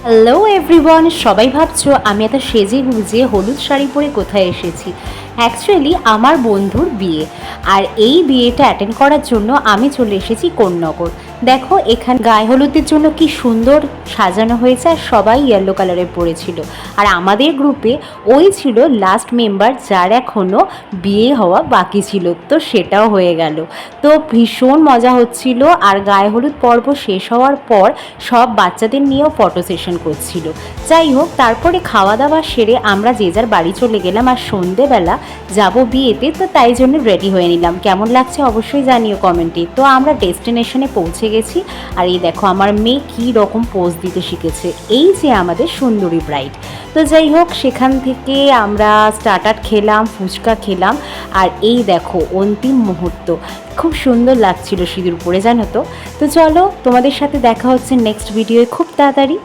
Hello everyone, সবাই ভাবছো আমি এত সেজে গুজে হলুদ শাড়ি পরে কোথায় এসেছি। অ্যাকচুয়ালি আমার বন্ধুর বিয়ে, আর এই বিয়েটা অ্যাটেন্ড করার জন্য আমি চলে এসেছি কোন্নগর। দেখো এখানে গায়ে হলুদের জন্য কি সুন্দর সাজানো হয়েছে, আর সবাই ইয়েলো কালারের পরেছিল। আর আমাদের গ্রুপে ওই ছিল লাস্ট মেম্বার যার এখনও বিয়ে হওয়া বাকি ছিল, তো সেটাও হয়ে গেল। তো ভীষণ মজা হচ্ছিল। আর গায়ে হলুদ পর্ব শেষ হওয়ার পর সব বাচ্চাদের নিয়েও ফটো সেশন করছিল। যাই হোক, তারপরে খাওয়া দাওয়া সেরে আমরা যে যার বাড়ি চলে গেলাম। আর সন্ধেবেলা যাব বিয়েতে, তো তাই জন্য রেডি হয়ে নিলাম। কেমন লাগছে অবশ্যই জানিও কমেন্টে। তো আমরা ডেস্টিনেশনে পৌঁছে গেছি। আর এই দেখো আমার মেয়ে কী রকম পোজ দিতে শিখেছে। এই যে আমাদের সুন্দরী ব্রাইড। তো যাই হোক, সেখান থেকে আমরা স্টার্টার খেলাম, ফুচকা খেলাম। আর এই দেখো অন্তিম মুহূর্ত, খুব সুন্দর লাগছিল সিঁদুর পরে, জানো তো। তো চলো, তোমাদের সাথে দেখা হচ্ছে নেক্সট ভিডিওয়ে খুব তাড়াতাড়ি।